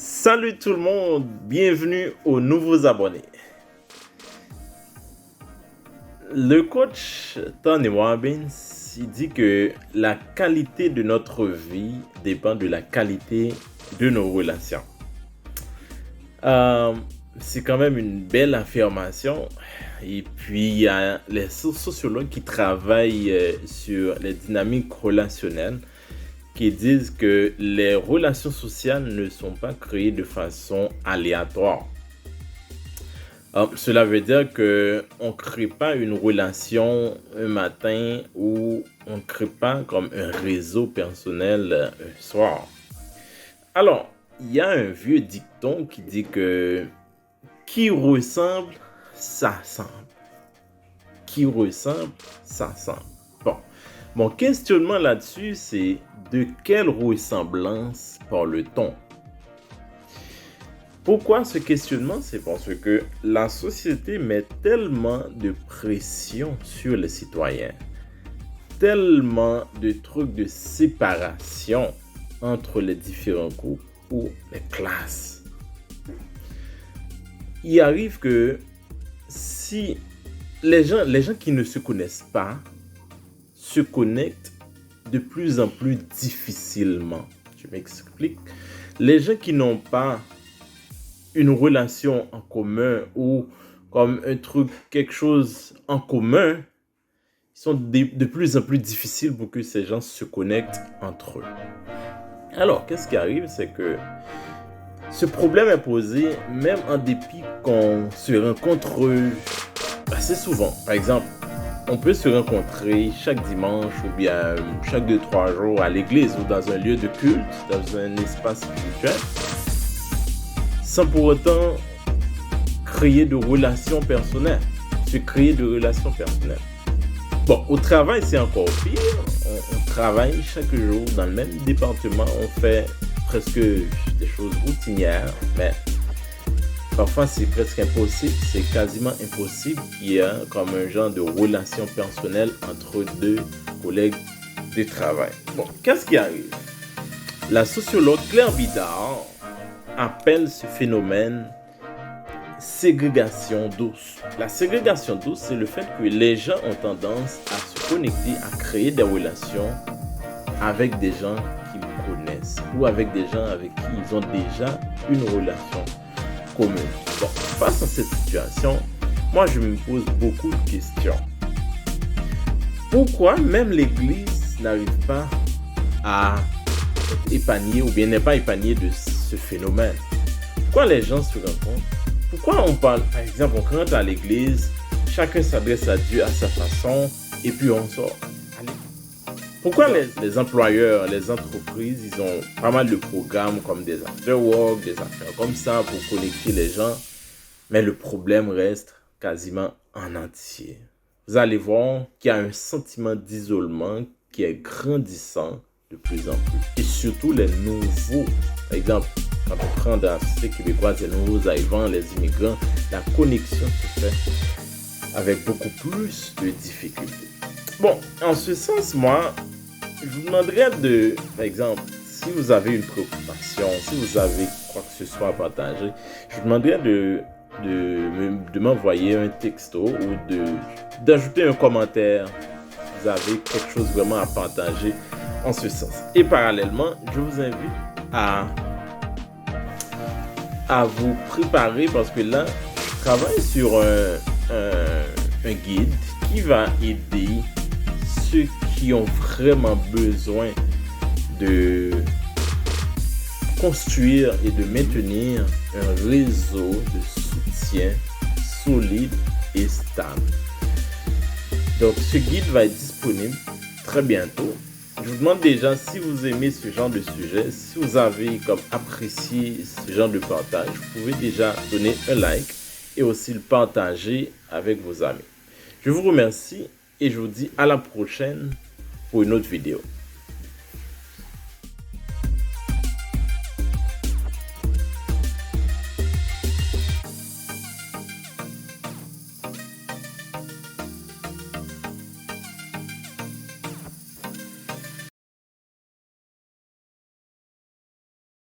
Salut tout le monde, bienvenue aux nouveaux abonnés. Le coach Tony Robbins, il dit que la qualité de notre vie dépend de la qualité de nos relations. C'est quand même une belle affirmation. Et puis, il y a les sociologues qui travaillent sur les dynamiques relationnelles qui disent que les relations sociales ne sont pas créées de façon aléatoire. Cela veut dire qu'on ne crée pas une relation un matin ou on ne crée pas comme un réseau personnel un soir. Alors, il y a un vieux dicton qui dit que qui ressemble, s'assemble. Qui ressemble, s'assemble. Bon, mon questionnement là-dessus, c'est de quelle ressemblance parle-t-on? Pourquoi ce questionnement? C'est parce que la société met tellement de pression sur les citoyens, tellement de trucs de séparation entre les différents groupes ou les classes. Il arrive que si les gens qui ne se connaissent pas se connectent de plus en plus difficilement. Je m'explique. Les gens qui n'ont pas une relation en commun ou comme un truc, quelque chose en commun, ils sont de plus en plus difficiles pour que ces gens se connectent entre eux. Alors, qu'est-ce qui arrive? C'est que ce problème est posé même en dépit qu'on se rencontre assez souvent. Par exemple, on peut se rencontrer chaque dimanche ou bien chaque 2-3 jours à l'église ou dans un lieu de culte, dans un espace spirituel, sans pour autant créer de relations personnelles, se créer de relations personnelles. Bon, au travail, c'est encore pire. On travaille chaque jour dans le même département, on fait presque des choses routinières, mais parfois, c'est presque impossible, c'est quasiment impossible qu'il y ait comme un genre de relation personnelle entre deux collègues de travail. Bon, qu'est-ce qui arrive? La sociologue Claire Bidard appelle ce phénomène ségrégation douce. La ségrégation douce, c'est le fait que les gens ont tendance à se connecter, à créer des relations avec des gens qu'ils connaissent ou avec des gens avec qui ils ont déjà une relation commune. Bon, face à cette situation, moi je me pose beaucoup de questions. Pourquoi même l'Église n'arrive pas à épargner ou bien n'est pas épargnée de ce phénomène? Pourquoi les gens se rencontrent? Pourquoi on parle, par exemple, on rentre à l'Église, chacun s'adresse à Dieu à sa façon et puis on sort? Pourquoi les employeurs, les entreprises, ils ont pas mal de programmes comme des after-work, des affaires comme ça pour connecter les gens, mais le problème reste quasiment en entier. Vous allez voir qu'il y a un sentiment d'isolement qui est grandissant de plus en plus. Et surtout les nouveaux, par exemple, quand on prend dans la société québécoise les nouveaux arrivants, les immigrants, la connexion se fait avec beaucoup plus de difficultés. Bon, en ce sens, moi, je vous demanderais par exemple, si vous avez une préoccupation, si vous avez quoi que ce soit à partager, je vous demanderais de m'envoyer un texto ou d'ajouter un commentaire si vous avez quelque chose vraiment à partager en ce sens. Et parallèlement, je vous invite à vous préparer parce que là, je travaille sur un guide qui va aider ceux qui ont vraiment besoin de construire et de maintenir un réseau de soutien solide et stable. Donc, ce guide va être disponible très bientôt. Je vous demande déjà si vous aimez ce genre de sujet, si vous avez comme apprécié ce genre de partage, vous pouvez déjà donner un like et aussi le partager avec vos amis. Je vous remercie et je vous dis à la prochaine pour une autre vidéo.